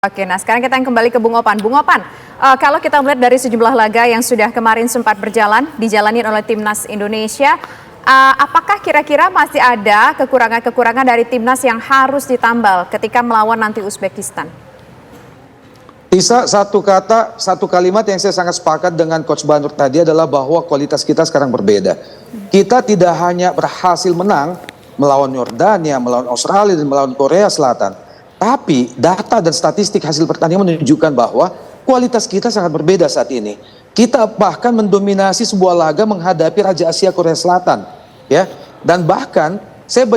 Oke, nah sekarang kita yang kembali ke Bung Opan. Bung Opan, kalau kita melihat dari sejumlah laga yang sudah kemarin sempat berjalan, dijalani oleh Timnas Indonesia, apakah kira-kira masih ada kekurangan-kekurangan dari Timnas yang harus ditambal ketika melawan nanti Uzbekistan? Isa, satu kalimat yang saya sangat sepakat dengan Coach Banur tadi adalah bahwa kualitas kita sekarang berbeda. Kita tidak hanya berhasil menang melawan Yordania, melawan Australia, dan melawan Korea Selatan. Tapi data dan statistik hasil pertandingan menunjukkan bahwa kualitas kita sangat berbeda saat ini. Kita bahkan mendominasi sebuah laga menghadapi Raja Asia Korea Selatan, ya. Dan bahkan saya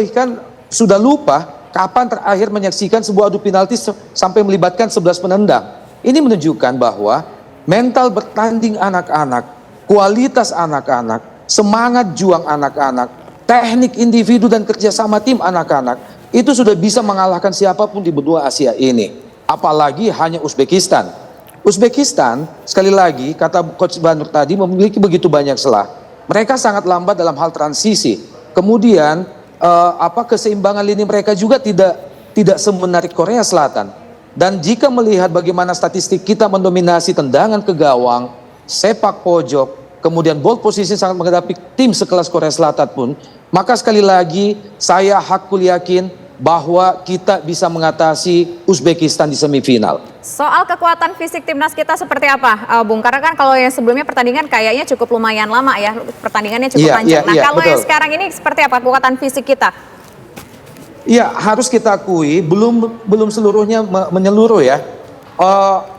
sudah lupa kapan terakhir menyaksikan sebuah adu penalti sampai melibatkan 11 penendang. Ini menunjukkan bahwa mental bertanding anak-anak, kualitas anak-anak, semangat juang anak-anak, teknik individu dan kerjasama tim anak-anak itu sudah bisa mengalahkan siapapun di benua Asia ini. Apalagi hanya Uzbekistan. Uzbekistan, sekali lagi, kata Coach Banur tadi, memiliki begitu banyak celah. Mereka sangat lambat dalam hal transisi. Kemudian, keseimbangan lini mereka juga tidak semenarik Korea Selatan. Dan jika melihat bagaimana statistik kita mendominasi tendangan ke gawang, sepak pojok, kemudian ball position sangat menghadapi tim sekelas Korea Selatan pun, maka sekali lagi saya hakul yakin bahwa kita bisa mengatasi Uzbekistan di semifinal. Soal kekuatan fisik timnas kita seperti apa, Bung? Karena kan kalau yang sebelumnya pertandingan kayaknya cukup lumayan lama ya, pertandingannya cukup panjang. Kalau betul. yang sekarang ini seperti apa kekuatan fisik kita? Ya, harus kita akui belum seluruhnya menyeluruh ya.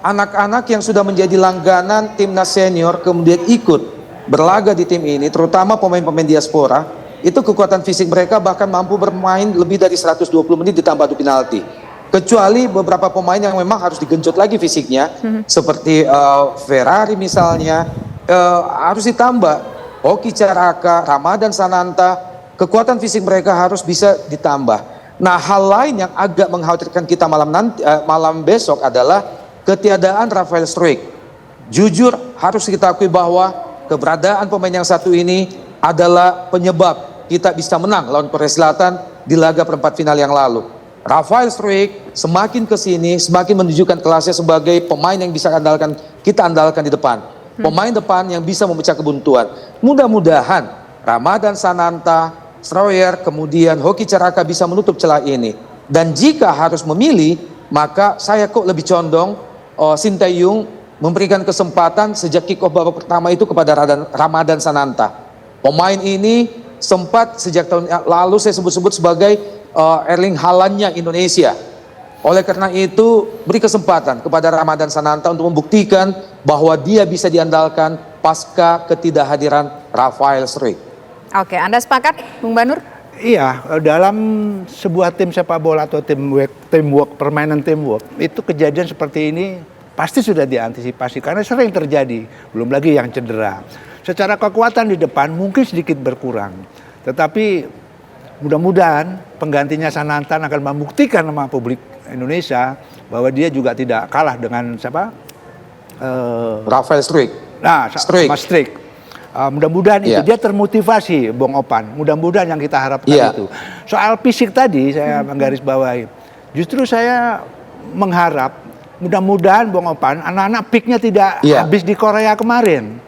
Anak-anak yang sudah menjadi langganan timnas senior kemudian ikut berlaga di tim ini, terutama pemain-pemain diaspora, itu kekuatan fisik mereka bahkan mampu bermain lebih dari 120 menit ditambah adu penalti. Kecuali beberapa pemain yang memang harus digenjot lagi fisiknya, seperti Ferrari misalnya, harus ditambah. Hoki Caraka, Ramadan Sananta, kekuatan fisik mereka harus bisa ditambah. Nah, hal lain yang agak mengkhawatirkan kita malam besok adalah ketiadaan Rafael Struijk. Jujur harus kita akui bahwa keberadaan pemain yang satu ini adalah penyebab kita bisa menang lawan Korea Selatan di laga perempat final yang lalu. Rafael Struijk semakin kesini semakin menunjukkan kelasnya sebagai pemain yang bisa kita andalkan di depan. Pemain depan yang bisa memecah kebuntuan. Mudah-mudahan Ramadan Sananta, Stroyer, kemudian Hoki Caraka bisa menutup celah ini. Dan jika harus memilih, maka saya kok lebih condong Sinteyong memberikan kesempatan sejak kick off babak pertama itu kepada Ramadan Sananta. Pemain ini sempat sejak tahun lalu saya sebut-sebut sebagai Erling Haaland-nya Indonesia. Oleh karena itu beri kesempatan kepada Ramadan Sananta untuk membuktikan bahwa dia bisa diandalkan pasca ketidakhadiran Rafael Struijk. Oke, Anda sepakat, Bung Banur? Iya, dalam sebuah tim sepak bola atau permainan teamwork, itu kejadian seperti ini pasti sudah diantisipasi karena sering terjadi, belum lagi yang cedera. Secara kekuatan di depan mungkin sedikit berkurang, tetapi mudah-mudahan penggantinya Sanantan akan membuktikan sama publik Indonesia bahwa dia juga tidak kalah dengan siapa? Rafael Struijk. Nah, Struijk. Mudah-mudahan itu dia termotivasi, Bung Opan. Mudah-mudahan yang kita harapkan itu. Soal fisik tadi saya menggarisbawahi. Justru saya mengharap mudah-mudahan Bung Opan anak-anak peaknya tidak habis di Korea kemarin.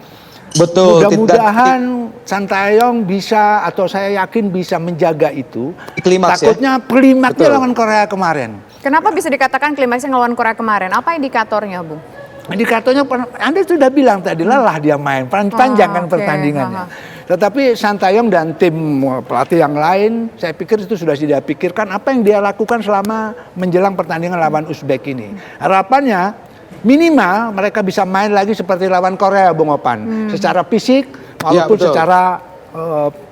Betul. Mudah-mudahan Sinteyong bisa atau saya yakin bisa menjaga itu. Klimaks, takutnya klimaksnya lawan Korea kemarin. Kenapa bisa dikatakan klimaksnya lawan Korea kemarin? Apa indikatornya, Bung? Indikatornya Anda sudah bilang tadi lelah dia main panjang kan pertandingannya. Tetapi Sinteyong dan tim pelatih yang lain saya pikir itu sudah tidak pikirkan apa yang dia lakukan selama menjelang pertandingan lawan Uzbek ini. Harapannya minimal mereka bisa main lagi seperti lawan Korea, Bung Opan. Secara fisik maupun secara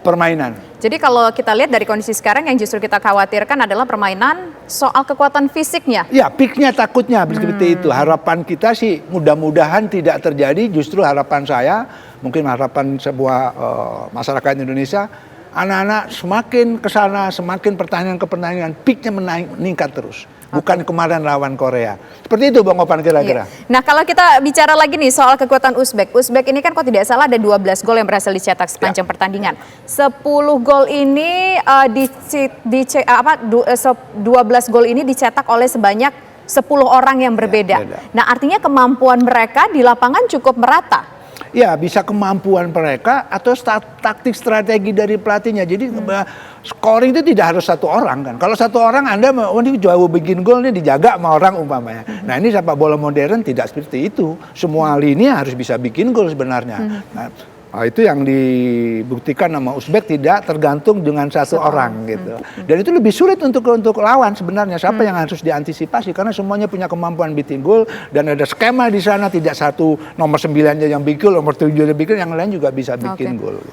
permainan. Jadi kalau kita lihat dari kondisi sekarang yang justru kita khawatirkan adalah permainan soal kekuatan fisiknya. Ya, peaknya takutnya seperti itu. Harapan kita sih mudah-mudahan tidak terjadi. Justru harapan saya, mungkin harapan sebuah masyarakat Indonesia, anak-anak semakin ke sana, semakin pertandingan ke pertandingan, peaknya meningkat terus. Bukan kemarin lawan Korea. Seperti itu Bang Opan kira-kira. Nah kalau kita bicara lagi nih soal kekuatan Uzbek. Uzbek ini kan kalau tidak salah ada 12 gol yang berhasil dicetak sepanjang pertandingan. 10 gol ini 12 gol ini dicetak oleh sebanyak 10 orang yang berbeda. beda. Nah, artinya kemampuan mereka di lapangan cukup merata. Ya, bisa kemampuan mereka atau taktik strategi dari pelatihnya. Jadi scoring itu tidak harus satu orang kan. Kalau satu orang Anda ini jauh bikin gol nih dijaga sama orang umpamanya. Nah, ini sepak bola modern tidak seperti itu. Semua lini harus bisa bikin gol sebenarnya. Nah, itu yang dibuktikan sama Uzbek tidak tergantung dengan satu orang gitu. Dan itu lebih sulit untuk lawan sebenarnya. Siapa yang harus diantisipasi karena semuanya punya kemampuan bikin gol dan ada skema di sana, tidak satu nomor 9-nya yang bikin, nomor 7 yang bikin, yang lain juga bisa bikin gol.